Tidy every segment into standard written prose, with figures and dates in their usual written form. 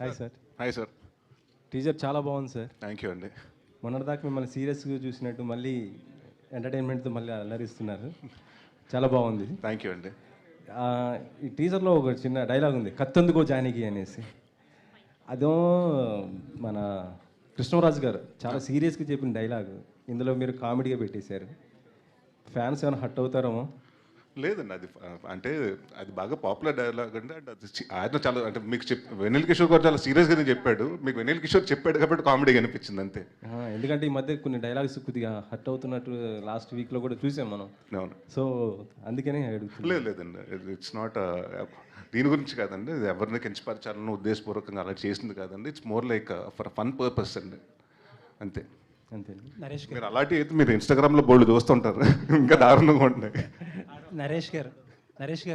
Hi sir. Hi sir. Teaser చాలా బాగుంది sir. Thank you అండి. మొన్నటిదాకా మిమ్మల్ని సీరియస్గా చూసినట్టు మళ్ళీ ఎంటర్టైన్మెంట్తో మళ్ళీ అల్లరిస్తున్నారు. చాలా బాగుంది. థ్యాంక్ యూ అండి. ఈ టీజర్లో ఒక చిన్న డైలాగ్ ఉంది, కత్తందుకో జానకి అనేసి. అదో మన కృష్ణరాజు గారు చాలా సీరియస్గా చెప్పిన డైలాగ్ ఇందులో మీరు కామెడీగా పెట్టేశారు. ఫ్యాన్స్ ఏమైనా హట్ అవుతారేమో. లేదండి, అది అంటే అది బాగా పాపులర్ డైలాగ్ అండి. అంటే అది ఆయన చాలా అంటే మీకు వెన్నెల కిషోర్ గారు చాలా సీరియస్గానే చెప్పాడు. మీకు వెన్నెల కిషోర్ చెప్పాడు కాబట్టి కామెడీగా అనిపించింది అంతే. ఎందుకంటే ఈ మధ్య కొన్ని డైలాగ్స్ కొద్దిగా హట్ అవుతున్నట్టు లాస్ట్ వీక్లో కూడా చూసాం మనం. అవును. సో అందుకనే అడుగుతున్నాను. లేదండి, ఇట్స్ నాట్ దీని గురించి కాదండి. ఇది ఎవరిని కించపరచాలని ఉద్దేశపూర్వకంగా అలా చేసింది కాదండి. It's more like for fun purpose అండి, అంతే. అంతే. మీరు అలాంటి అయితే మీరు ఇన్స్టాగ్రామ్లో బోల్డ్ చూస్తుంటారు, ఇంకా దారుణంగా ఉంటాయి. నరేష్ గారు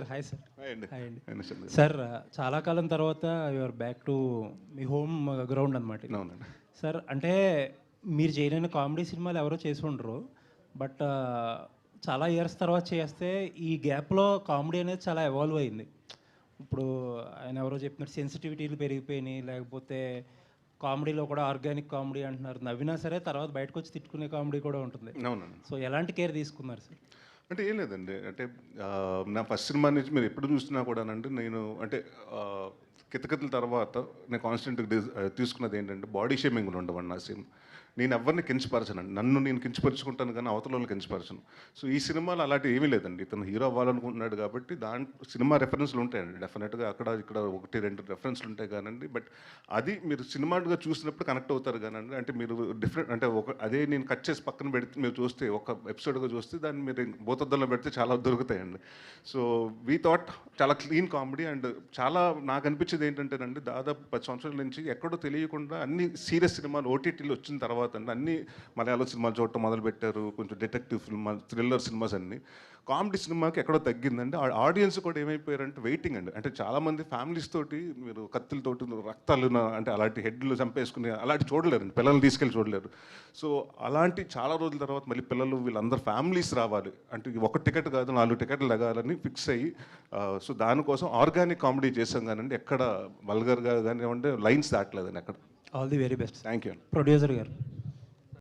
హాయ్ సార్. హాయ్ అండి. సార్ చాలా కాలం తర్వాత your back to me home ground అనమాట. అవునండి సార్, అంటే మీరు చేయలేని కామెడీ సినిమాలు ఎవరో చేసి ఉండరు, బట్ చాలా ఇయర్స్ తర్వాత చేస్తే ఈ గ్యాప్లో కామెడీ అనేది చాలా ఎవాల్వ్ అయింది. ఇప్పుడు ఆయన ఎవరో చెప్పినట్టు సెన్సిటివిటీలు పెరిగిపోయినాయి, లేకపోతే కామెడీలో కూడా ఆర్గానిక్ కామెడీ అంటున్నారు. నవ్వినా సరే తర్వాత బయటకు వచ్చి తిట్టుకునే కామెడీ కూడా ఉంటుంది. అవునండి. సో ఎలాంటి కేర్ తీసుకున్నారు సార్? అంటే ఏం లేదండి, అంటే నా ఫస్ట్ సినిమా నుంచి మీరు ఎప్పుడు చూసినా కూడానండి, నేను అంటే కితకితల తర్వాత నేను కాన్స్టెంట్గా తీసుకున్నది ఏంటంటే బాడీ షేమింగ్లు ఉండవండి నా సినిమా. నేను ఎవరిని కించపరచనండి, నన్ను నేను కించపరుచుకుంటాను కానీ అవతల వాళ్ళని కించపరచను. సో ఈ సినిమాలో అలాంటి ఏమీ లేదండి. ఇతను హీరో అవ్వాలనుకుంటున్నాడు కాబట్టి దాంట్లో సినిమా రెఫరెన్స్లు ఉంటాయండి డెఫినెట్గా, అక్కడ ఇక్కడ 1-2 రెఫరెన్స్లు ఉంటాయి కానండి. బట్ అది మీరు సినిమాగా చూసినప్పుడు కనెక్ట్ అవుతారు కానండి. అంటే మీరు డిఫరెంట్ అంటే అదే నేను కట్ చేసి పక్కన పెడితే మీరు చూస్తే ఒక ఎపిసోడ్గా చూస్తే దాన్ని మీరు భూతద్దంలో పెడితే చాలా దొరుకుతాయండి. సో వీ థాట్ చాలా క్లీన్ కామెడీ. అండ్ చాలా నాకు అనిపించేది ఏంటంటేనండి, దాదాపు 10 సంవత్సరాల నుంచి ఎక్కడో తెలియకుండా అన్ని సీరియస్ సినిమాలు ఓటీటీలో వచ్చిన తర్వాత అండి అన్ని మలయాళ సినిమాలు చూడటం మొదలుపెట్టారు. కొంచెం డిటెక్టివ్ సినిమా, థ్రిల్లర్ సినిమాస్ అన్ని. కామెడీ సినిమాకి ఎక్కడో తగ్గిందండి. ఆడియన్స్ కూడా ఏమైపోయారంటే వెయిటింగ్ అండి. అంటే చాలామంది ఫ్యామిలీస్ తోటి మీరు కత్తులతోటి రక్తాలు అంటే అలాంటి హెడ్లు చంపేసుకుని అలాంటి చూడలేరండి, పిల్లల్ని తీసుకెళ్ళి చూడలేరు. సో అలాంటి చాలా రోజుల తర్వాత మళ్ళీ పిల్లలు వీళ్ళందరూ ఫ్యామిలీస్ రావాలి అంటే ఒక టికెట్ కాదు 4 టికెట్లు లగాలని ఫిక్స్ అయ్యి, సో దానికోసం ఆర్గానిక్ కామెడీ చేసాం కానండి, ఎక్కడ వల్గర్గా కానివ్వండి లైన్స్ దాటలేదండి ఎక్కడ. All the very best. Thank you. Producer గారు.